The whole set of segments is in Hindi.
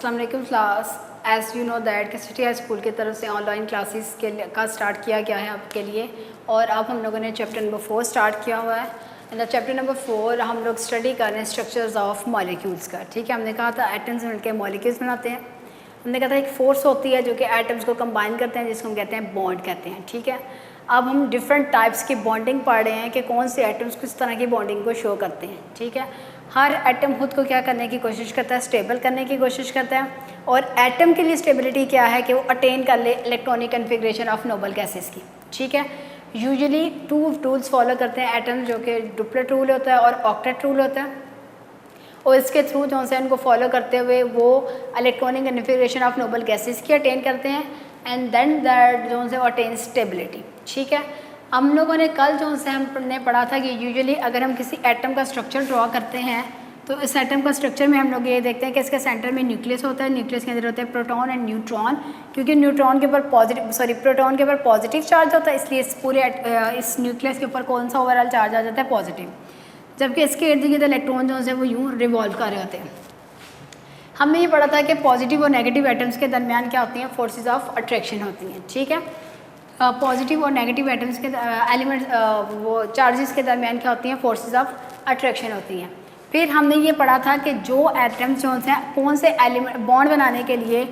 अस्सलाम वालेकुम class. As you know that city high school की तरफ से ऑनलाइन क्लासेस का स्टार्ट किया गया है आपके लिए, और अब हम लोगों ने चैप्टर नंबर 4 स्टार्ट किया हुआ है। इन द चैप्टर नंबर 4 हम लोग स्टडी कर रहे हैं स्ट्रक्चर्स ऑफ मॉलिक्यूल्स का। ठीक है, हमने कहा था एटम्स मिलकर मॉलिक्यूल्स बनाते हैं। हमने कहा था एक फोर्स होती है जो कि एटम्स को कंबाइन करते हैं, जिसको हम कहते हैं बॉन्ड कहते हैं। ठीक है, अब हम डिफरेंट टाइप्स की बॉन्डिंग पढ़ रहे हैं कि कौन से एटम्स किस तरह की बॉन्डिंग को शो करते हैं। ठीक है, हर एटम खुद को क्या करने की कोशिश करता है, स्टेबल करने की कोशिश करता है। और एटम के लिए स्टेबिलिटी क्या है कि वो अटेन कर ले electronic configuration of noble gases की। ठीक है, यूजुअली 2 रूल्स फॉलो करते हैं एटम, जो कि डुप्लेट रूल होता है और ऑक्टेट रूल होता है। और इसके थ्रू जो से उनको फॉलो करते हुए वो electronic configuration of noble gases की अटेन करते हैं, एंड देन दैट जो से अटेन स्टेबिलिटी। ठीक है, हम लोगों ने कल जो से हमने पढ़ा था कि यूजुअली अगर हम किसी एटम का स्ट्रक्चर ड्रॉ करते हैं तो इस एटम का स्ट्रक्चर में हम लोग ये देखते हैं कि इसके सेंटर में न्यूक्लियस होता है, न्यूक्लियस के अंदर होते हैं प्रोटॉन एंड न्यूट्रॉन। क्योंकि न्यूट्रॉन के ऊपर प्रोटॉन के ऊपर पॉजिटिव चार्ज होता है, इसलिए इस पूरे इस न्यूक्लियस के ऊपर कौन सा ओवरऑल चार्ज आ जाता है, पॉजिटिव। जबकि इसके इर्द गिर्द इलेक्ट्रॉन जो है वो यूँ रिवॉल्व कर रहे होते हैं। हमने ये पढ़ा था कि पॉजिटिव और नेगेटिव एटम्स के दरमियान क्या होती हैं, फोर्सेस ऑफ अट्रैक्शन होती हैं। ठीक है, पॉजिटिव और नेगेटिव एटम्स के एलिमेंट्स वो चार्जेस के दरमियान क्या होती हैं, फोर्सेस ऑफ अट्रैक्शन होती हैं। फिर हमने ये पढ़ा था कि जो एटम्स जो हैं कौन से एलिमेंट बॉन्ड बनाने के लिए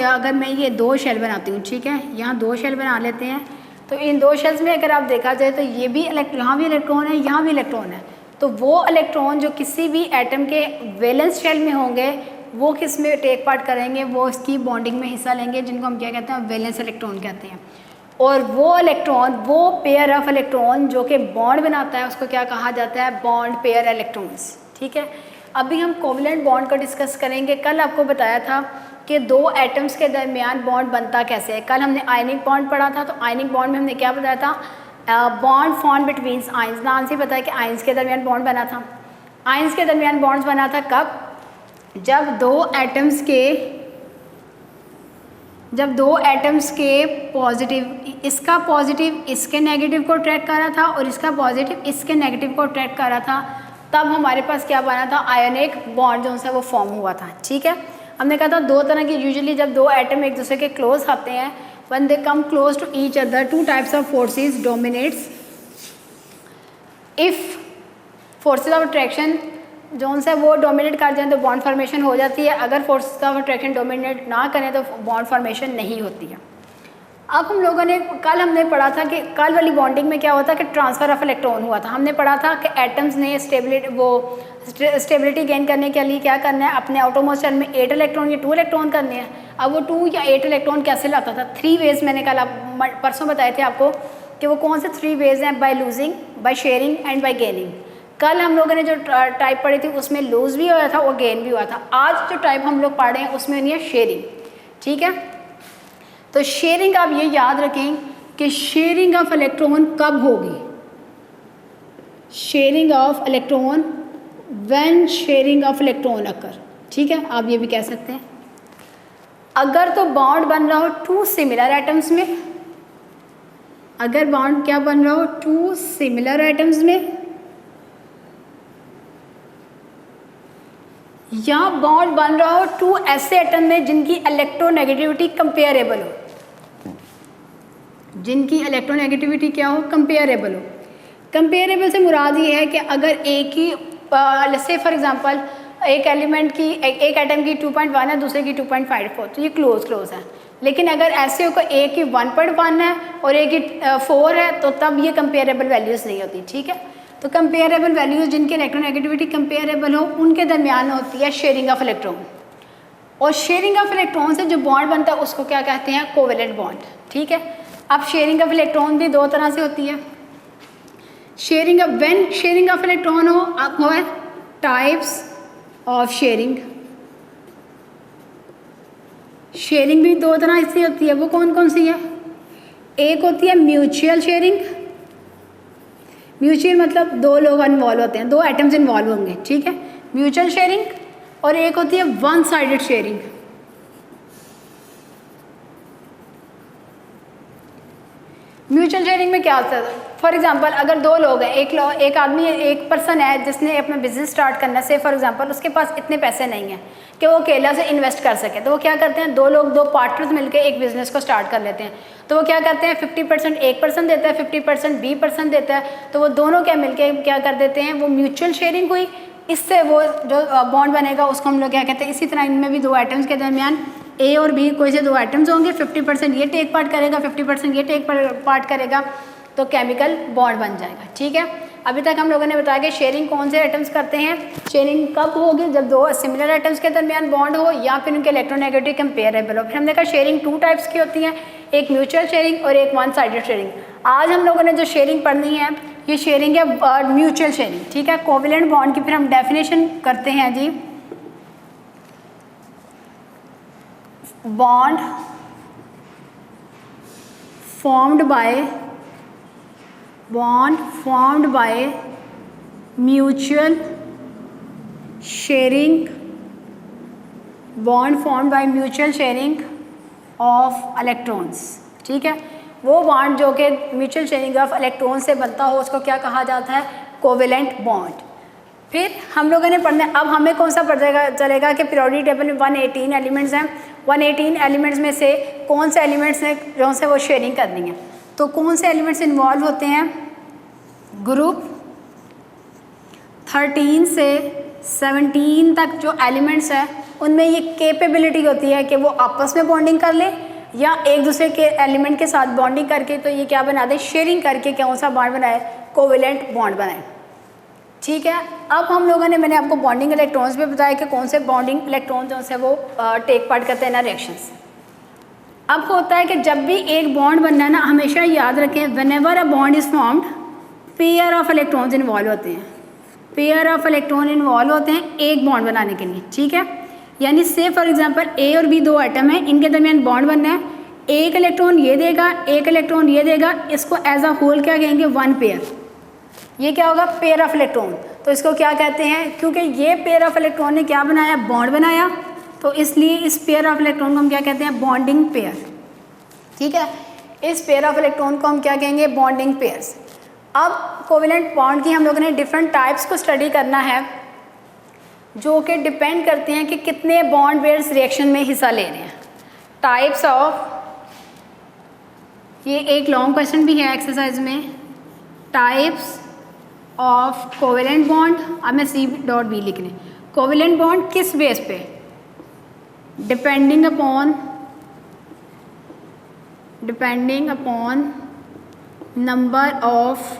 अगर मैं ये 2 शेल बनाती हूँ, ठीक है, यहाँ 2 शेल बना लेते हैं, तो इन 2 शेल्स में अगर आप देखा जाए तो ये भी यहाँ भी इलेक्ट्रॉन है, यहाँ भी इलेक्ट्रॉन है। तो वो इलेक्ट्रॉन जो किसी भी एटम के वैलेंस शेल में होंगे वो किस में टेक पार्ट करेंगे, वो इसकी बॉन्डिंग में हिस्सा लेंगे, जिनको हम क्या कहते हैं, वैलेंस इलेक्ट्रॉन कहते हैं। और वो इलेक्ट्रॉन, वो पेयर ऑफ इलेक्ट्रॉन जो कि बॉन्ड बनाता है, उसको क्या कहा जाता है, बॉन्ड पेयर इलेक्ट्रॉन्स। ठीक है, अभी हम कोवलेंट बॉन्ड को डिस्कस करेंगे। कल आपको बताया था कि 2 एटम्स के दरमियान बॉन्ड बनता कैसे है। कल हमने आयनिक बॉन्ड पढ़ा था, तो आयनिक बॉन्ड में हमने क्या बताया था, बॉन्ड फॉर्म बिटवीन आइंस। नाम से बताया कि आइंस के दरमियान बॉन्ड बना था। आइंस के दरमियान बॉन्ड्स बना था कब, जब 2 एटम्स के पॉजिटिव, इसका पॉजिटिव इसके नेगेटिव को अट्रैक्ट कर रहा था और इसका पॉजिटिव इसके नेगेटिव को अट्रैक्ट कर रहा था, तब हमारे पास क्या बना था, आयनिक बॉन्ड जो है वो फॉर्म हुआ था। ठीक है, हमने कहा था 2 तरह की, यूजुअली जब 2 एटम एक दूसरे के क्लोज आते हैं, when they come close to each other, 2 types of forces dominates. If forces of attraction जो से वो डोमिनेट कर जाए तो बॉन्ड फॉर्मेशन हो जाती है, अगर फोर्सेस ऑफ अट्रैक्शन डोमिनेट ना करें तो बॉन्ड फॉर्मेशन नहीं होती है। अब हम लोगों ने कल हमने पढ़ा था कि कल वाली बॉन्डिंग में क्या होता है कि ट्रांसफ़र ऑफ इलेक्ट्रॉन हुआ था। हमने पढ़ा था कि एटम्स ने स्टेबिलिटी गेन करने के लिए क्या करना है, अपने आउटरमोस्ट शेल में 8 इलेक्ट्रॉन या 2 इलेक्ट्रॉन करने हैं। अब वो 2 या 8 इलेक्ट्रॉन कैसे लाता था, 3 वेज मैंने कल परसों बताए थे आपको कि वो कौन से 3 वेज हैं, by losing, by sharing and bye gaining. कल हम लोगों ने जो टाइप पढ़ी थी उसमें लूज भी हुआ था और गेन भी हुआ था। आज जो टाइप हम लोग पढ़ रहे हैं उसमें नहीं है शेयरिंग। ठीक है, तो शेयरिंग आप ये याद रखें कि शेयरिंग ऑफ इलेक्ट्रॉन कब होगी, sharing of electron when sharing of electron occur. ठीक है, आप ये भी कह सकते हैं अगर तो बॉन्ड बन रहा हो 2 सिमिलर एटम्स में, अगर बॉन्ड क्या बन रहा हो 2 सिमिलर एटम्स में, या बॉन्ड बन रहा हो 2 ऐसे एटम में जिनकी इलेक्ट्रोनेगेटिविटी कंपेयरेबल हो, जिनकी इलेक्ट्रोनेगेटिविटी क्या हो, कंपेयरेबल हो। कंपेयरेबल से मुराद ये है कि अगर एक ही से फॉर एग्जांपल एक एलिमेंट की एक एटम की 2.1 है, दूसरे की 2.54, तो ये क्लोज है। लेकिन अगर ऐसे हो कि एक की 1.1 है और एक की 4 है, तो तब ये कंपेयरेबल वैल्यूज़ नहीं होती। ठीक है, तो कंपेयरेबल वैल्यूज़ जिनकी इलेक्ट्रोनेगेटिविटी कंपेयरेबल हो उनके दरमियान होती है शेयरिंग ऑफ इलेक्ट्रॉन। और शेयरिंग ऑफ इलेक्ट्रॉन से जो बॉन्ड बनता है उसको क्या कहते हैं, कोवेलेंट बॉन्ड। ठीक है, अब शेयरिंग ऑफ इलेक्ट्रॉन भी 2 तरह से होती है। Sharing of when sharing of electron हो, अब है टाइप्स ऑफ शेयरिंग। शेयरिंग भी 2 तरह से होती है, वो कौन कौन सी है, एक होती है म्यूचुअल शेयरिंग। म्यूचुअल मतलब 2 लोग इन्वॉल्व होते हैं, 2 एटम्स इन्वॉल्व होंगे। ठीक है, म्यूचुअल शेयरिंग। और एक होती है one sided sharing. Mutual sharing में क्या होता है, फॉर एग्जांपल अगर दो लोग हैं, एक आदमी एक पर्सन है जिसने अपना बिजनेस स्टार्ट करना से, फॉर एग्जांपल उसके पास इतने पैसे नहीं हैं कि वो अकेला से इन्वेस्ट कर सके, तो वो क्या करते हैं, दो पार्टनर्स मिलकर एक बिजनेस को स्टार्ट कर लेते हैं। तो वो क्या करते हैं, 50% एक पर्सन देता है, 50% बी पर्सन देता है, तो वो दोनों क्या मिलके क्या कर देते हैं, वो म्यूचुअल शेयरिंग हुई। इससे वो जो बॉन्ड बनेगा उसको हम लोग क्या कहते हैं, इसी तरह इनमें भी दो आइटम्स के दरमियान ए और बी कोई से दो आइटम्स होंगे, 50% ये टेक पार्ट करेगा, 50% ये टेक पार्ट करेगा, तो केमिकल बॉन्ड बन जाएगा। ठीक है, अभी तक हम लोगों ने बताया कि शेयरिंग कौन से आइटम्स करते हैं। शेयरिंग कब होगी, जब दो सिमिलर आइटम्स के दरमियान बॉन्ड हो या फिर उनके इलेक्ट्रोनेगेटिव कंपेरेबल हो। फिर हमने कहा शेयरिंग 2 टाइप्स की होती है, एक म्यूचुअल शेयरिंग और एक वन साइडेड शेयरिंग। आज हम लोगों ने जो शेयरिंग पढ़नी है ये शेयरिंग है म्यूचुअल शेयरिंग। ठीक है, कोवेलेंट बॉन्ड की फिर हम डेफिनेशन करते हैं जी। Bond formed by mutual sharing, bond formed by mutual sharing of electrons। ठीक है, वो बॉन्ड जो कि म्यूचुअल शेयरिंग ऑफ इलेक्ट्रॉन से बनता हो उसको क्या कहा जाता है, कोवेलेंट बॉन्ड। फिर हम लोगों ने पढ़ना, अब हमें कौन सा पढ़ चलेगा कि पीरियोडिक टेबल में 118 एलिमेंट्स हैं, 118 एलिमेंट्स में से कौन से एलिमेंट्स हैं जो से वो शेयरिंग करनी है। तो कौन से एलिमेंट्स इन्वॉल्व होते हैं, ग्रुप 13 से 17 तक जो एलिमेंट्स हैं उनमें ये कैपेबिलिटी होती है कि वो आपस में बॉन्डिंग कर ले या एक दूसरे के एलिमेंट के साथ बॉन्डिंग करके तो ये क्या बना दे, शेयरिंग करके कौन सा बॉन्ड बनाए, कोवेलेंट बॉन्ड बनाए। ठीक है, अब हम लोगों ने, मैंने आपको बॉन्डिंग इलेक्ट्रॉन्स भी बताया कि कौन से बॉन्डिंग इलेक्ट्रॉन जो से वो टेक पार्ट करते हैं ना रिएक्शंस। अब होता है कि जब भी एक बॉन्ड बनना है ना, हमेशा याद रखें whenever a bond is formed pair of electrons involve होते हैं, पेयर ऑफ इलेक्ट्रॉन इन्वॉल्व होते हैं एक बॉन्ड बनाने के लिए। ठीक है, यानी से फॉर एग्जांपल ए और बी दो आइटम है, इनके दरमियान बॉन्ड बनना है, एक इलेक्ट्रॉन ये देगा, एक इलेक्ट्रॉन ये देगा, इसको एज अ होल क्या कहेंगे, वन पेयर। ये क्या होगा, पेयर ऑफ इलेक्ट्रॉन। तो इसको क्या कहते हैं, क्योंकि ये पेयर ऑफ इलेक्ट्रॉन ने क्या बनाया, बॉन्ड बनाया, तो इसलिए इस पेयर ऑफ इलेक्ट्रॉन को हम क्या कहते हैं, बॉन्डिंग पेयर। ठीक है, इस पेयर ऑफ इलेक्ट्रॉन को हम क्या कहेंगे, बॉन्डिंग पेयर्स। अब कोवेलेंट बॉन्ड की हम लोगों ने डिफरेंट टाइप्स को स्टडी करना है जो कि डिपेंड करते हैं कि कितने बॉन्ड पेयर्स रिएक्शन में हिस्सा ले रहे हैं। टाइप्स ऑफ, ये एक लॉन्ग क्वेश्चन भी है एक्सरसाइज में, टाइप्स ऑफ कोवेलेंट बॉन्ड। अब मैं C.B लिखने, कोवेलेंट बॉन्ड किस बेस पे, depending upon number of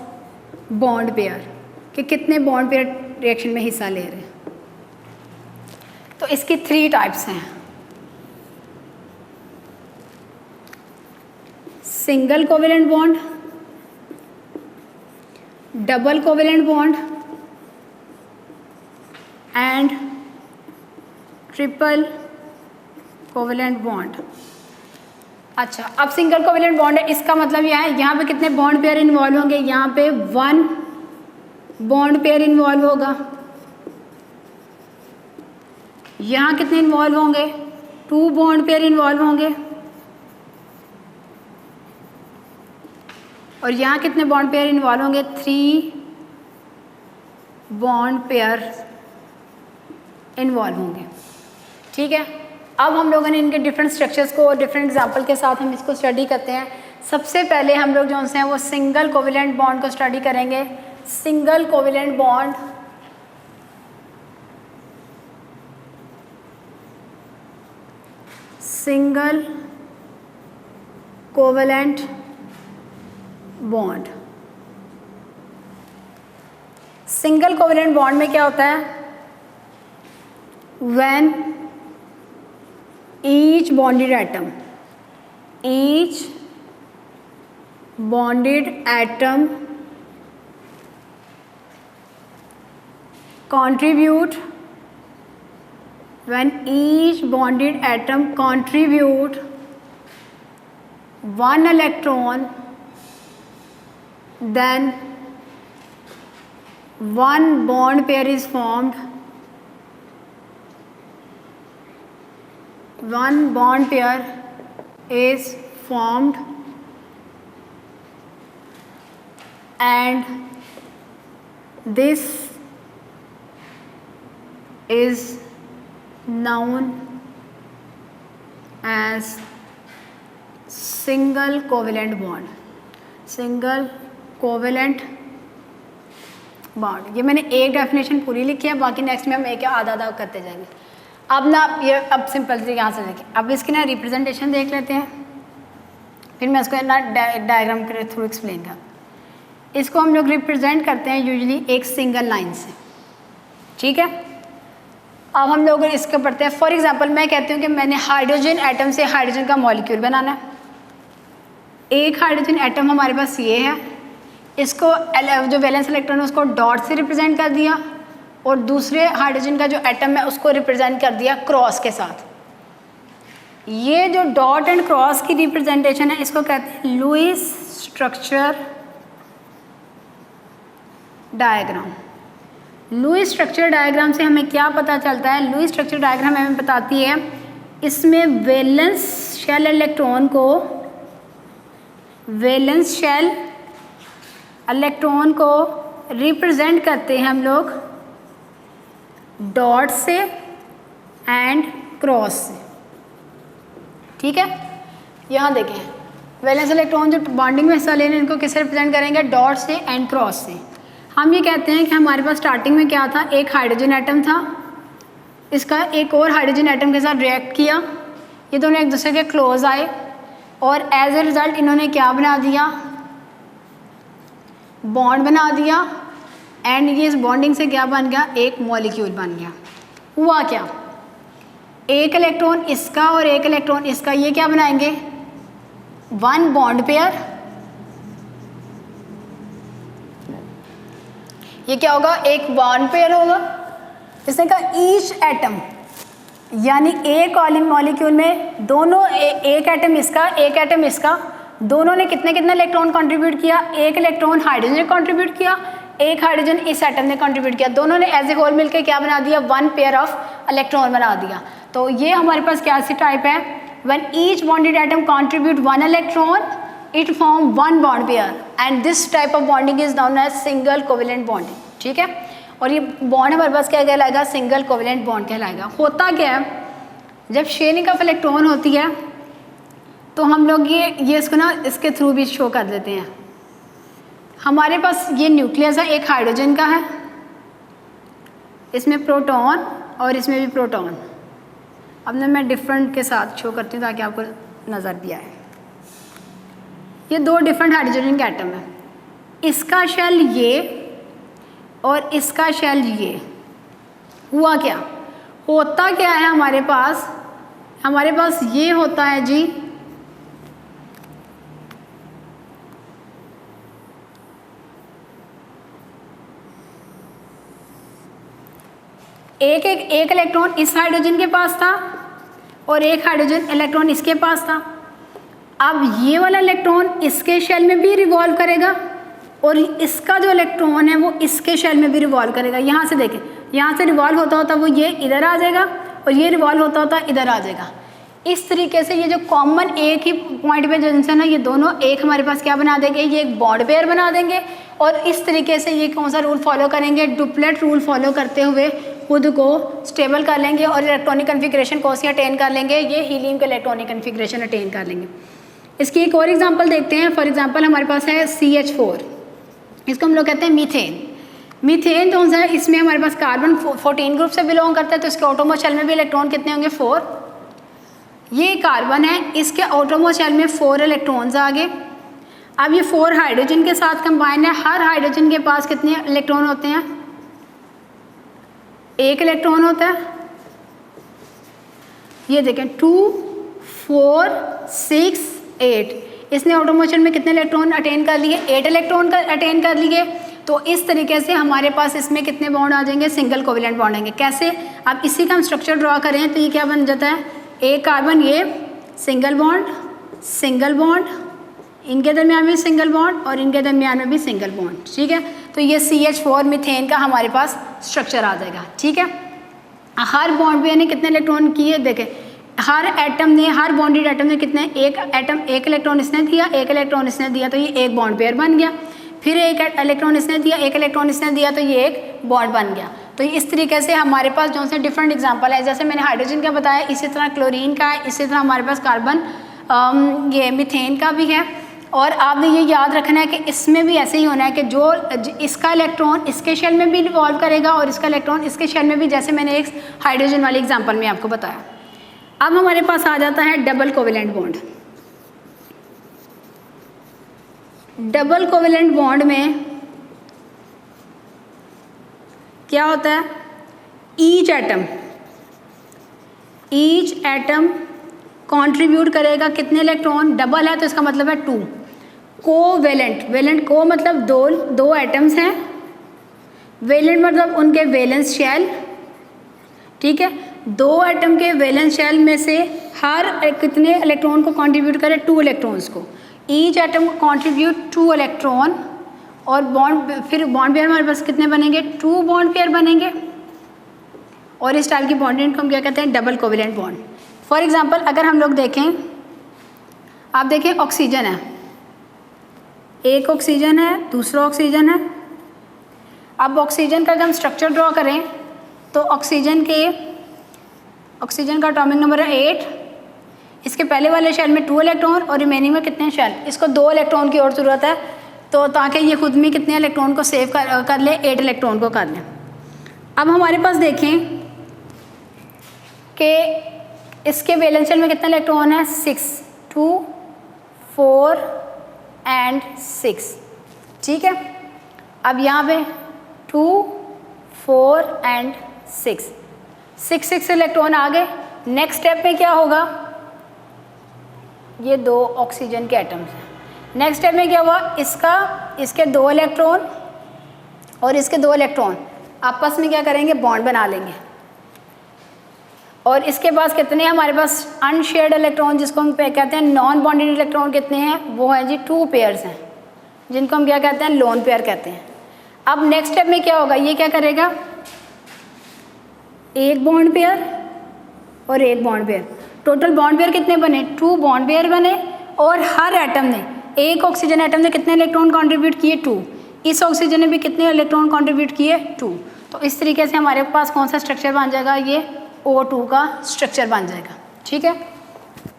bond pair, कि कितने बॉन्ड पेयर रिएक्शन में हिस्सा ले रहे हैं। तो इसकी 3 टाइप्स हैं, single covalent bond, double covalent bond and triple covalent bond. अच्छा, अब सिंगल कोवेलेंट बॉन्ड है, इसका मतलब यह है यहाँ पे कितने बॉन्ड पेयर इन्वॉल्व होंगे, यहाँ पे 1 बॉन्ड पेयर इन्वॉल्व होगा, यहाँ कितने इन्वॉल्व होंगे, 2 बॉन्ड पेयर इन्वॉल्व होंगे, और यहाँ कितने बॉन्ड पेयर इन्वॉल्व होंगे, 3 बॉन्ड पेयर इन्वॉल्व होंगे। ठीक है, अब हम लोगों ने इनके डिफरेंट स्ट्रक्चर्स को डिफरेंट एग्जांपल के साथ हम इसको स्टडी करते हैं। सबसे पहले हम लोग जो हैं वो सिंगल कोवेलेंट बॉन्ड को स्टडी करेंगे। Single covalent bond, single covalent bond, single covalent bond में क्या होता है, when each bonded atom contribute, when each bonded atom contribute 1 electron, then 1 bond pair is formed, 1 bond pair is formed and this is known as single covalent bond. Single covalent bond, ये मैंने एक डेफिनेशन पूरी लिखी है, बाकी नेक्स्ट में हम एक आधा आधा करते जाएंगे. अब ना ये अब सिंपल से यहाँ से देखिए, अब इसकी ना रिप्रेजेंटेशन देख लेते हैं, फिर मैं इसको ना डायग्राम के थ्रू एक्सप्लेन कर. इसको हम लोग रिप्रेजेंट करते हैं यूजुअली एक सिंगल लाइन से. ठीक है, अब हम लोग इसको पढ़ते हैं. फॉर एग्जांपल मैं कहती हूँ कि मैंने हाइड्रोजन एटम से हाइड्रोजन का मॉलिक्यूल बनाना है. एक हाइड्रोजन एटम हमारे पास ये है, इसको जो वैलेंस इलेक्ट्रॉन है उसको डॉट से रिप्रेजेंट कर दिया, और दूसरे हाइड्रोजन का जो एटम है उसको रिप्रेजेंट कर दिया क्रॉस के साथ. ये जो डॉट एंड क्रॉस की रिप्रेजेंटेशन है इसको कहते हैं Lewis structure diagram. Lewis structure diagram से हमें क्या पता चलता है? लुईस स्ट्रक्चर डायग्राम हमें बताती है इसमें वैलेंस शेल इलेक्ट्रॉन को रिप्रेजेंट करते हैं हम लोग डॉट से एंड क्रॉस से. ठीक है, यहाँ देखें वैलेंस इलेक्ट्रॉन जो बॉन्डिंग में हिस्सा ले रहे हैं इनको किससे रिप्रेजेंट करेंगे? डॉट से एंड क्रॉस से. हम ये कहते हैं कि हमारे पास स्टार्टिंग में क्या था, एक हाइड्रोजन एटम था, इसका एक और हाइड्रोजन एटम के साथ रिएक्ट किया, ये दोनों एक दूसरे के क्लोज आए, और एज ए रिज़ल्ट इन्होंने क्या बना दिया? बॉन्ड बना दिया, एंड ये इस बॉन्डिंग से क्या बन गया? एक मॉलिक्यूल बन गया. हुआ क्या? एक इलेक्ट्रॉन इसका और एक इलेक्ट्रॉन इसका, ये क्या बनाएंगे? One bond pair. ये क्या होगा? एक बॉन्ड पेयर होगा. इसने कहा ईच एटम, यानी एक मॉलिक्यूल में दोनों एक एटम इसका एक एटम इसका, दोनों ने कितने कितने इलेक्ट्रॉन कंट्रीब्यूट किया? एक इलेक्ट्रॉन हाइड्रोजन ने कंट्रीब्यूट किया, एक हाइड्रोजन इस एटम ने कंट्रीब्यूट किया. दोनों ने एज ए होल मिलकर क्या बना दिया? वन पेयर ऑफ इलेक्ट्रॉन बना दिया. तो ये हमारे पास क्या सी टाइप है? When each bonded atom contribute one electron it form one bond pair, and this type of bonding is known as single covalent bonding. ठीक है, और ये बॉन्ड हमारे पास क्या कहलाएगा? सिंगल कोवेलेंट बॉन्ड कहलाएगा. होता क्या है, जब शेयरिंग ऑफ इलेक्ट्रॉन होती है तो हम लोग ये इसको ना इसके थ्रू भी शो कर देते हैं. हमारे पास ये न्यूक्लियस है, एक हाइड्रोजन का है, इसमें प्रोटॉन और इसमें भी प्रोटॉन. अब ना मैं डिफरेंट के साथ शो करती हूँ ताकि आपको नज़र भी आए. ये दो डिफरेंट हाइड्रोजन के एटम है, इसका शेल ये और इसका शेल ये. हुआ क्या? होता क्या है हमारे पास ये होता है जी, एक इलेक्ट्रॉन इस हाइड्रोजन के पास था और एक हाइड्रोजन इलेक्ट्रॉन इसके पास था. अब ये वाला इलेक्ट्रॉन इसके शेल में भी रिवॉल्व करेगा और इसका जो इलेक्ट्रॉन है वो इसके शेल में भी रिवॉल्व करेगा. यहाँ से देखें, यहाँ से रिवॉल्व होता होता वो ये इधर आ जाएगा और ये रिवॉल्व होता होता इधर आ जाएगा. इस तरीके से ये जो कॉमन एक ही पॉइंट पे जो जंक्शन है ये दोनों एक हमारे पास क्या बना देंगे? ये एक बॉन्ड पेयर बना देंगे. और इस तरीके से ये कौन सा रूल फॉलो करेंगे? डुप्लेट रूल फॉलो करते हुए खुद को स्टेबल कर लेंगे और इलेक्ट्रॉनिक कन्फिग्रेशन कौन सी अटेन कर लेंगे? ये हीलियम का इलेक्ट्रॉनिक कन्फिग्रेशन अटेन कर लेंगे. इसकी एक और एग्जांपल देखते हैं. फॉर एग्जांपल हमारे पास है CH4, इसको हम लोग कहते हैं मीथेन. मीथेन कौन सा है? इसमें हमारे पास कार्बन 14 ग्रुप से बिलोंग करता है, तो इसके ऑटोमोस्ट शेल में भी इलेक्ट्रॉन कितने होंगे? 4. ये कार्बन है, इसके ऑटोमोस्ट शेल में 4 इलेक्ट्रॉन्स आ गए. अब ये 4 हाइड्रोजन के साथ कंबाइन है. हर हाइड्रोजन के पास कितने इलेक्ट्रॉन होते हैं? एक इलेक्ट्रॉन होता है. ये देखें 2, 4, 6, 8. इसने ऑटोमोस्ट शेल में कितने इलेक्ट्रॉन अटेन कर लिए? 8 इलेक्ट्रॉन का अटेन कर लिए. तो इस तरीके से हमारे पास इसमें कितने बॉन्ड आ जाएंगे? सिंगल कोवेलेंट बॉन्ड आएंगे. कैसे? अब इसी का हम स्ट्रक्चर ड्रॉ करें तो ये क्या बन जाता है? एक कार्बन, ये सिंगल बॉन्ड, इनके दरमियान में सिंगल बॉन्ड और इनके दरमियान में भी सिंगल बॉन्ड. ठीक है, तो ये CH4 मीथेन का हमारे पास स्ट्रक्चर आ जाएगा. ठीक है, हर बॉन्ड पे यानी कितने इलेक्ट्रॉन किए? देखें हर एटम ने, हर बॉन्डेड एटम ने कितने? एक इलेक्ट्रॉन इसने दिया, एक इलेक्ट्रॉन इसने दिया, तो ये एक बॉन्ड पेयर बन गया. फिर एक इलेक्ट्रॉन इसने दिया, एक इलेक्ट्रॉन इसने दिया, तो ये एक बॉन्ड बन गया। तो इस तरीके से हमारे पास जो से डिफरेंट एग्जांपल है, जैसे मैंने हाइड्रोजन का बताया, इसी तरह क्लोरीन का है, इसी तरह हमारे पास कार्बन ये मीथेन का भी है। और आपने ये याद रखना है कि इसमें भी ऐसे ही होना है कि जो इसका इलेक्ट्रॉन इसके शेल में भी इन्वॉल्व करेगा और इसका इलेक्ट्रॉन इसके शेल में भी, जैसे मैंने एक हाइड्रोजन वाली एग्जांपल में आपको बताया। अब हमारे पास आ जाता है double covalent bond. Double covalent bond में क्या होता है, ईच एटम कंट्रीब्यूट करेगा कितने इलेक्ट्रॉन, डबल है तो इसका मतलब है 2। कोवेलेंट, वेलेंट को मतलब दो एटम्स हैं, वेलेंट मतलब उनके वैलेंस शेल, ठीक है। 2 एटम के वैलेंस शेल में से हर कितने इलेक्ट्रॉन को कंट्रीब्यूट करे, 2 इलेक्ट्रॉन्स को। ईच एटम को कंट्रीब्यूट 2 इलेक्ट्रॉन, और बॉन्ड, फिर बॉन्ड पेयर हमारे पास कितने बनेंगे, 2 बॉन्ड पेयर बनेंगे। और इस टाइप की बॉन्डिंग को हम क्या कहते हैं, double covalent bond. For example अगर हम लोग देखें, आप देखें ऑक्सीजन है, एक ऑक्सीजन है, दूसरा ऑक्सीजन है। अब ऑक्सीजन का अगर हम स्ट्रक्चर ड्रॉ करें तो ऑक्सीजन का एटॉमिक नंबर है 8, इसके पहले वाले शेल में 2 इलेक्ट्रॉन और रिमेनिंग में कितने शेल, इसको 2 इलेक्ट्रॉन की और ज़रूरत है, तो ताकि ये खुद में कितने इलेक्ट्रॉन को सेव कर ले, 8 इलेक्ट्रॉन को कर लें। अब हमारे पास देखें कि इसके वैलेंस शेल में कितने इलेक्ट्रॉन है, 6, 2, 4 एंड 6, ठीक है। अब यहाँ पे 2, 4 एंड 6 इलेक्ट्रॉन आ गए। नेक्स्ट स्टेप में क्या होगा, ये 2 ऑक्सीजन के एटम्स हैं। नेक्स्ट स्टेप में क्या हुआ, इसके 2 इलेक्ट्रॉन और इसके 2 इलेक्ट्रॉन आपस में क्या करेंगे, बॉन्ड बना लेंगे। और इसके पास कितने हमारे पास अनशेयर्ड इलेक्ट्रॉन, जिसको हम कहते हैं नॉन बॉन्डेड इलेक्ट्रॉन, कितने हैं, वो है जी 2 पेयर्स हैं, जिनको हम क्या कहते हैं, लोन पेयर कहते हैं। अब नेक्स्ट स्टेप में क्या होगा, ये क्या करेगा, एक बॉन्ड पेयर और एक bond pair, total bond pair कितने बने, 2 बॉन्ड पेयर बने। और हर एटम ने, एक ऑक्सीजन एटम ने कितने इलेक्ट्रॉन कंट्रीब्यूट किए, 2। इस ऑक्सीजन ने भी कितने इलेक्ट्रॉन कंट्रीब्यूट किए, 2। तो इस तरीके से हमारे पास कौन सा स्ट्रक्चर बन जाएगा, ये O2 का स्ट्रक्चर बन जाएगा, ठीक है।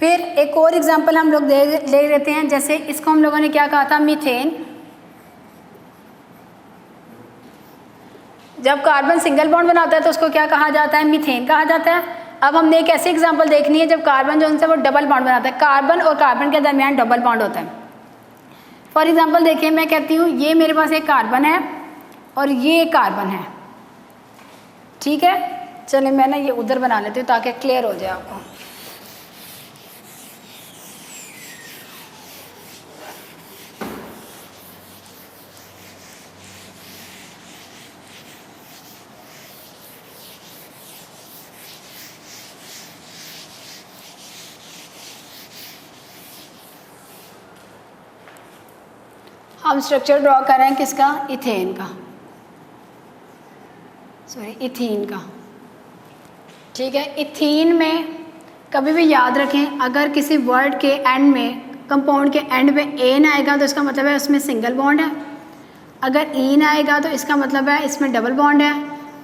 फिर एक और एग्जांपल हम लोग ले लेते हैं, जैसे इसको हम लोगों ने क्या कहा था, मीथेन। जब कार्बन सिंगल बॉन्ड बनाता है तो उसको क्या कहा जाता है, मीथेन कहा जाता है। अब हमने एक ऐसी एग्जांपल देखनी है जब कार्बन जो उनसे वो डबल बॉन्ड बनाता है, कार्बन और कार्बन के दरमियान डबल बॉन्ड होता है। फॉर एग्जांपल देखिए, मैं कहती हूँ ये मेरे पास एक कार्बन है और ये एक कार्बन है, ठीक है। चलिए मैं ना ये उधर बना लेती हूँ ताकि क्लियर हो जाए आपको। हम स्ट्रक्चर ड्रॉ कर रहे हैं किसका, इथेन का, सॉरी इथीन का, ठीक है। इथीन में कभी भी याद रखें, अगर किसी वर्ड के एंड में, कंपाउंड के एंड में एन आएगा तो इसका मतलब है उसमें सिंगल बॉन्ड है, अगर ईन आएगा तो इसका मतलब है इसमें डबल बॉन्ड है,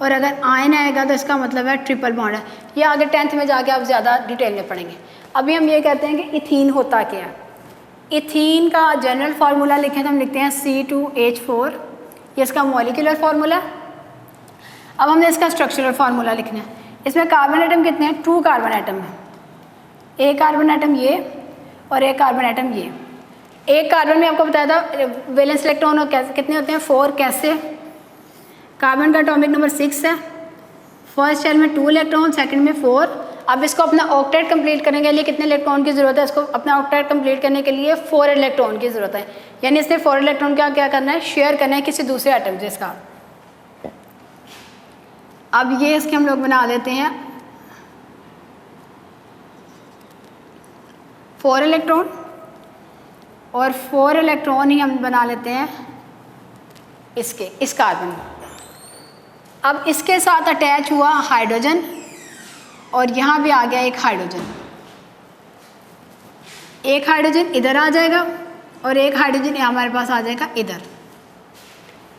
और अगर आयन आएगा तो इसका मतलब है ट्रिपल बॉन्ड है। ये आगे 10th में जाके आप ज़्यादा डिटेल में पढ़ेंगे। अभी हम ये कहते हैं कि इथीन होता क्या है। इथीन का जनरल फार्मूला लिखें तो हम लिखते हैं C2H4, ये इसका मॉलिक्यूलर फार्मूला। अब हमने इसका स्ट्रक्चरल फार्मूला लिखना है। इसमें कार्बन एटम कितने हैं, 2 कार्बन एटम हैं, एक कार्बन एटम ये और एक कार्बन एटम ये। एक कार्बन में आपको बताया था वैलेंस इलेक्ट्रॉन कितने होते हैं, 4। कैसे, कार्बन का एटॉमिक नंबर 6 है, फर्स्ट शेल में 2 इलेक्ट्रॉन, सेकंड में 4। अब इसको अपना ऑक्टेट कंप्लीट करने के लिए कितने इलेक्ट्रॉन की ज़रूरत है, इसको अपना ऑक्टेट कंप्लीट करने के लिए 4 इलेक्ट्रॉन की ज़रूरत है। यानी इसने 4 इलेक्ट्रॉन का क्या करना है, शेयर करना है किसी दूसरे एटम से इसका। अब ये इसके हम लोग बना देते हैं 4 इलेक्ट्रॉन, और 4 इलेक्ट्रॉन ही हम बना लेते हैं इस कार्बन। अब इसके साथ अटैच हुआ हाइड्रोजन, और यहाँ भी आ गया एक हाइड्रोजन। एक हाइड्रोजन इधर आ जाएगा और एक हाइड्रोजन हमारे पास आ जाएगा इधर।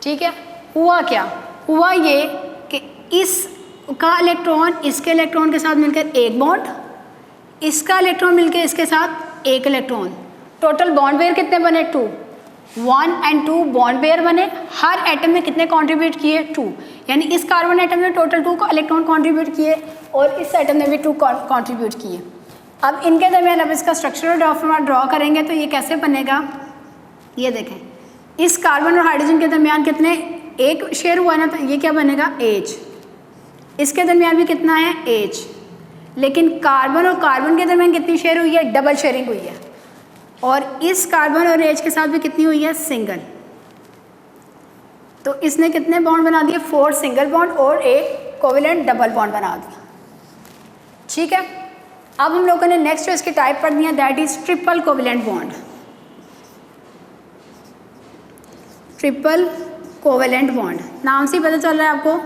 ठीक है, हुआ क्या, हुआ ये कि इसका इलेक्ट्रॉन इसके इलेक्ट्रॉन के साथ मिलकर एक बॉन्ड, इसका इलेक्ट्रॉन मिलकर इसके साथ एक इलेक्ट्रॉन, टोटल बॉन्ड पेयर कितने बने 2, 1 and 2 बॉन्ड पेयर बने। हर एटम में कितने कंट्रीब्यूट किए 2, यानी इस कार्बन एटम में टोटल 2 इलेक्ट्रॉन कंट्रीब्यूट किए और इस एटम ने भी 2 कंट्रीब्यूट किए। अब इनके दरमियान अब इसका स्ट्रक्चरल डायग्राम ड्रॉ करेंगे तो ये कैसे बनेगा, ये देखें, इस कार्बन और हाइड्रोजन के दरमियान कितने एक शेयर हुआ ना, तो ये क्या बनेगा H, इसके दरमियान भी कितना है H, लेकिन कार्बन और कार्बन के दरमियान कितनी शेयर हुई है, डबल शेयरिंग हुई है, और इस कार्बन और H के साथ भी कितनी हुई है, सिंगल। तो इसने कितने बॉन्ड बना दिए, 4 सिंगल बॉन्ड और एक कोवेलेंट डबल बॉन्ड बना दिया। ठीक है, अब हम लोगों ने नेक्स्ट जो इसकी टाइप पढ़ दिया, that is triple covalent bond. Triple covalent bond, नाम से ही पता चल रहा है आपको,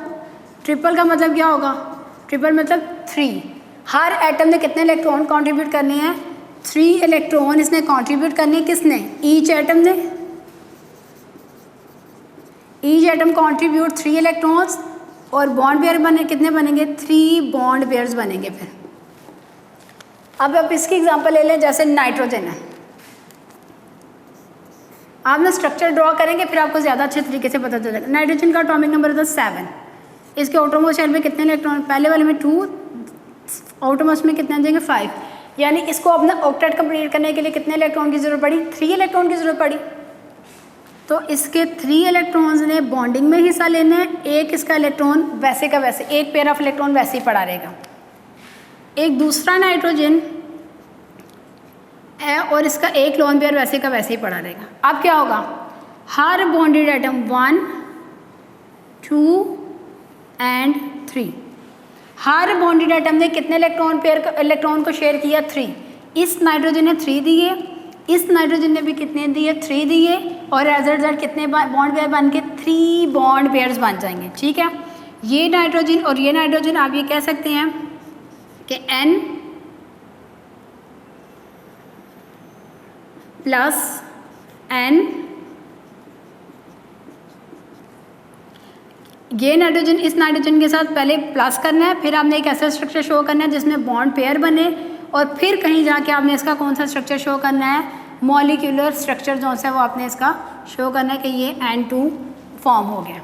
ट्रिपल का मतलब क्या होगा, ट्रिपल मतलब 3, हर एटम ने कितने इलेक्ट्रॉन कंट्रीब्यूट करने हैं, 3 इलेक्ट्रॉन इसने कंट्रीब्यूट करने, किसने, ईच एटम ने, ईच एटम कंट्रीब्यूट 3 इलेक्ट्रॉन्स, और बॉन्ड पेयर बने कितने बनेंगे, 3 बॉन्ड पेयर्स बनेंगे। फिर अब इसकी एग्जांपल ले लें, जैसे नाइट्रोजन है, आपने स्ट्रक्चर ड्रॉ करेंगे फिर आपको ज़्यादा अच्छे तरीके से पता चलेगा। नाइट्रोजन का एटॉमिक नंबर होता है 7, इसके ऑटोमोस्ट शेल में कितने इलेक्ट्रॉन, पहले वाले में 2, ऑटोमोस्ट में कितने आ जाएंगे 5, यानी इसको अपना ऑक्टेट कंप्लीट करने के लिए कितने इलेक्ट्रॉन की ज़रूरत पड़ी, 3 इलेक्ट्रॉन की ज़रूरत पड़ी। तो इसके 3 इलेक्ट्रॉन्स ने बॉन्डिंग में हिस्सा लेना है, एक इसका इलेक्ट्रॉन वैसे का वैसे, एक पेयर ऑफ इलेक्ट्रॉन वैसे ही पड़ा रहेगा। एक दूसरा नाइट्रोजन है और इसका एक लोन पेयर वैसे का वैसे ही पड़ा रहेगा। अब क्या होगा, हर बॉन्डेड एटम 1, 2 and 3, हर बॉन्डेड एटम ने कितने इलेक्ट्रॉन को शेयर किया, 3। इस नाइट्रोजन ने 3 दिए, इस नाइट्रोजन ने भी कितने दिए, 3 दिए, और एज अ रिजल्ट कितने बॉन्ड पेयर बन के 3 बॉन्ड पेयर्स बन जाएंगे। ठीक है, ये नाइट्रोजन और ये नाइट्रोजन आप ये कह सकते हैं कि N प्लस N, ये नाइट्रोजन इस नाइट्रोजन के साथ पहले प्लस करना है, फिर आपने एक ऐसा स्ट्रक्चर शो करना है जिसमें बॉन्ड पेयर बने, और फिर कहीं जाके आपने इसका कौन सा स्ट्रक्चर शो करना है, मॉलिक्यूलर स्ट्रक्चर जो है वो आपने इसका शो करना है कि ये N2 फॉर्म हो गया।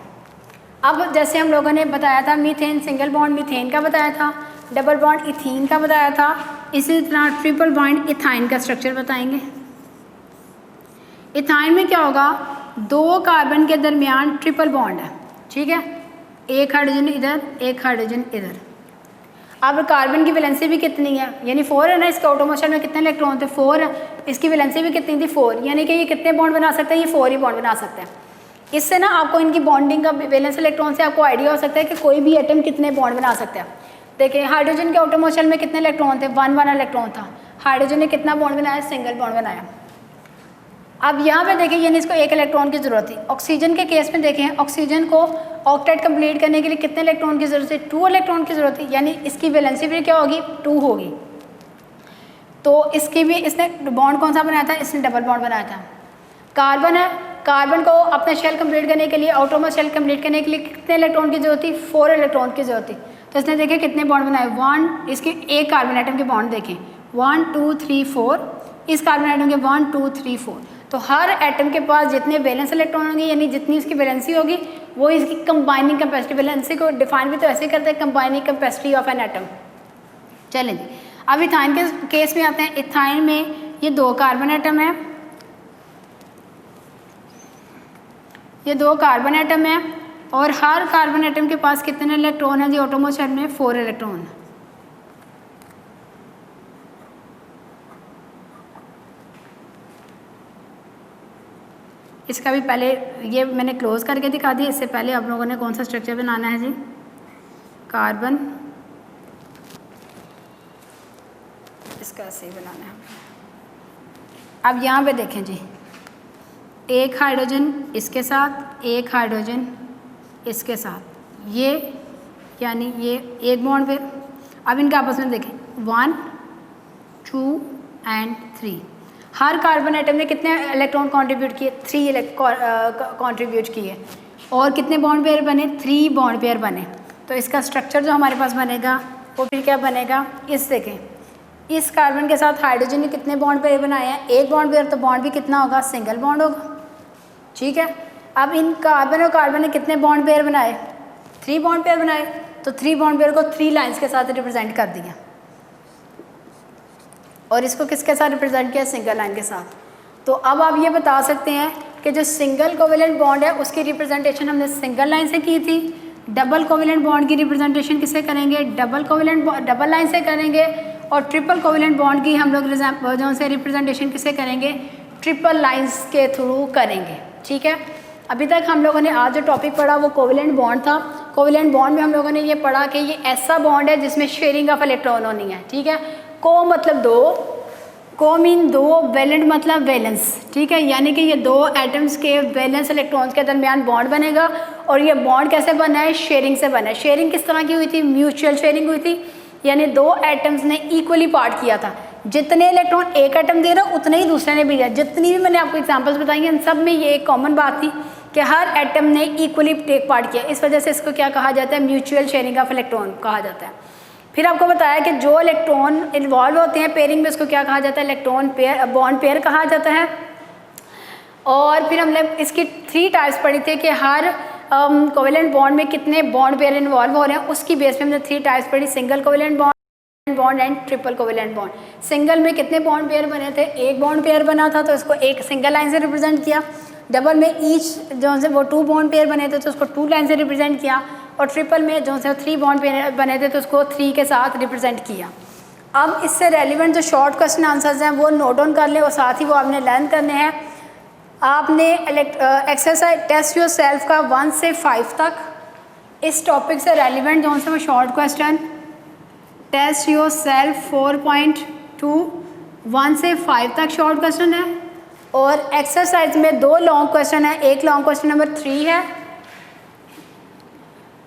अब जैसे हम लोगों ने बताया था मीथेन, सिंगल बॉन्ड मीथेन का बताया था, डबल बॉन्ड इथीन का बताया था, इसी तरह ट्रिपल बॉन्ड इथाइन का स्ट्रक्चर बताएंगे। इथाइन में क्या होगा, 2 कार्बन के दरमियान ट्रिपल बॉन्ड है। ठीक है, एक हाइड्रोजन इधर, एक हाइड्रोजन इधर। अब कार्बन की वैलेंसी भी कितनी है, यानी 4 है ना, इसके ऑटोमोशन में कितने इलेक्ट्रॉन थे, 4 है, इसकी वैलेंसी भी कितनी थी, 4, यानी कि ये कितने बॉन्ड बना सकते हैं, ये 4 ही बॉन्ड बना सकते हैं। इससे ना आपको इनकी बॉन्डिंग का वैलेंस इलेक्ट्रॉन से आपको आइडिया हो सकता है कि कोई भी एटम कितने बॉन्ड बना सकते हैं। देखिए हाइड्रोजन के ऑटोमोशन में कितने इलेक्ट्रॉन थे, 1 इलेक्ट्रॉन था, हाइड्रोजन ने कितना बॉन्ड बनाया, सिंगल बॉन्ड बनाया। अब यहाँ पे देखें, यानी इसको 1 इलेक्ट्रॉन की ज़रूरत थी। ऑक्सीजन के केस में देखें, ऑक्सीजन को ऑक्टेट कंप्लीट करने के लिए कितने इलेक्ट्रॉन की ज़रूरत है, 2 इलेक्ट्रॉन की ज़रूरत है, यानी इसकी वैलेंसी भी क्या होगी, 2 होगी। तो इसकी भी इसने बॉन्ड कौन सा बनाया था, इसने डबल बॉन्ड बनाया था। कार्बन है, कार्बन को अपना शेल कंप्लीट करने के लिए, आउटरमोस्ट शेल कंप्लीट करने के लिए कितने इलेक्ट्रॉन की जरूरत थी, 4 इलेक्ट्रॉन की जरूरत थी। तो इसने देखे कितने बॉन्ड बनाए, 1, इसके एक कार्बन आइटम के बॉन्ड देखें 1 2 3 4, इस कार्बन आइटम के 1 2 3 4। तो हर एटम के पास जितने वैलेंस इलेक्ट्रॉन होंगे, यानी जितनी इसकी वैलेंसी होगी, वो इसकी कंबाइनिंग कैपेसिटी, वैलेंसी को डिफाइन भी तो ऐसे करते हैं, combining capacity of an atom. चलें जी, अब इथाइन के केस में आते हैं। इथाइन में ये 2 कार्बन एटम है, ये 2 कार्बन एटम है, और हर कार्बन एटम के पास कितने इलेक्ट्रॉन है जी, ऑटोमोस्ट शेल में 4 इलेक्ट्रॉन। इसका भी पहले ये मैंने क्लोज करके दिखा दिया, इससे पहले आप लोगों ने कौन सा स्ट्रक्चर बनाना है जी, कार्बन, इसका ऐसे ही बनाना है। अब यहाँ पे देखें जी, एक हाइड्रोजन इसके साथ, एक हाइड्रोजन इसके साथ, ये यानी ये एक बॉन्ड पे। अब इनका आपस में देखें 1 2 and 3, हर कार्बन एटम ने कितने इलेक्ट्रॉन कंट्रीब्यूट किए, 3 कंट्रीब्यूट किए। और कितने बॉन्ड पेयर बने, 3 बॉन्ड पेयर बने। तो इसका स्ट्रक्चर जो हमारे पास बनेगा वो फिर क्या बनेगा, इस देखें इस कार्बन के साथ हाइड्रोजन ने कितने बॉन्ड पेयर बनाए हैं, 1 बॉन्ड पेयर, तो बॉन्ड भी कितना होगा, सिंगल बॉन्ड होगा। ठीक है, अब इन कार्बन और कार्बन ने कितने बॉन्ड पेयर बनाए, 3 बॉन्ड पेयर बनाए, तो 3 बॉन्ड पेयर को 3 लाइंस के साथ रिप्रेजेंट कर दिया, और इसको किसके साथ रिप्रेजेंट किया, सिंगल लाइन के साथ। तो अब आप ये बता सकते हैं कि जो सिंगल कोवेलेंट बॉन्ड है उसकी रिप्रेजेंटेशन हमने सिंगल लाइन से की थी, डबल कोवेलेंट बॉन्ड की रिप्रेजेंटेशन किससे करेंगे, डबल लाइन से करेंगे, और ट्रिपल कोवेलेंट बॉन्ड की हम लोग जो से रिप्रेजेंटेशन किससे करेंगे, ट्रिपल लाइंस के थ्रू करेंगे। ठीक है, अभी तक हम लोगों ने आज जो टॉपिक पढ़ा वो कोवेलेंट बॉन्ड था। कोवेलेंट बॉन्ड में हम लोगों ने ये पढ़ा कि ये ऐसा बॉन्ड है जिसमें शेयरिंग ऑफ इलेक्ट्रॉन होनी है। ठीक है, को मतलब 2, को मीन 2, वैलेंट मतलब वैलेंस। ठीक है, यानी कि ये 2 एटम्स के वैलेंस इलेक्ट्रॉन्स के दरमियान बॉन्ड बनेगा, और ये बॉन्ड कैसे बना है, शेयरिंग से बना है। शेयरिंग किस तरह की हुई थी, म्यूचुअल शेयरिंग हुई थी, यानी 2 एटम्स ने इक्वली पार्ट किया था, जितने इलेक्ट्रॉन एक एटम दे रहा उतने ही दूसरे ने भी दिया। जितनी भी मैंने आपको एग्जांपल्स बताई हैं इन सब में ये एक कॉमन बात थी कि हर एटम ने इक्वली टेक पार्ट किया, इस वजह से इसको क्या कहा जाता है, म्यूचुअल शेयरिंग ऑफ इलेक्ट्रॉन कहा जाता है। फिर आपको बताया कि जो इलेक्ट्रॉन इन्वॉल्व होते हैं पेयरिंग में उसको क्या कहा जाता है, इलेक्ट्रॉन पेयर, बॉन्ड पेयर कहा जाता है। और फिर हमने इसकी 3 टाइप्स पढ़ी थी कि हर कोवेलेंट बॉन्ड में कितने बॉन्ड पेयर इन्वॉल्व हो रहे हैं, उसकी बेस पे हमने 3 टाइप्स पढ़ी, single covalent bond and triple covalent bond. Single में कितने बॉन्ड पेयर बने थे, 1 बॉन्ड पेयर बना था तो इसको एक सिंगल लाइन से रिप्रेजेंट किया। डबल में ईच जो से वो 2 बॉन्ड पेयर बने थे तो उसको 2 लाइन से रिप्रेजेंट किया, और ट्रिपल में जो से 3 बॉन्ड पेयर बने थे तो उसको 3 के साथ रिप्रेजेंट किया। अब इससे रेलिवेंट जो शॉर्ट क्वेश्चन आंसर्स हैं वो नोट डाउन कर लें, और साथ ही वो आपने लर्न करने हैं। आपने एक्सरसाइज टेस्ट योर सेल्फ का 1 से 5 तक इस टॉपिक से रेलिवेंट जो से वो short question test yourself 4.2 1 से 5 तक शॉर्ट क्वेश्चन है, और एक्सरसाइज में 2 लॉन्ग क्वेश्चन है, एक लॉन्ग क्वेश्चन नंबर 3 है,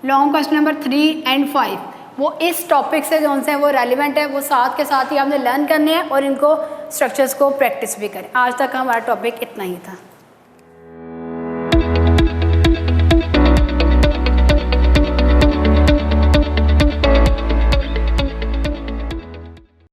लॉन्ग क्वेश्चन नंबर 3 एंड 5 वो इस टॉपिक से जो से वो रेलिवेंट है, वो साथ के साथ ही आपने लर्न करने हैं और इनको स्ट्रक्चर्स को प्रैक्टिस भी करें। आज तक हमारा टॉपिक इतना ही था।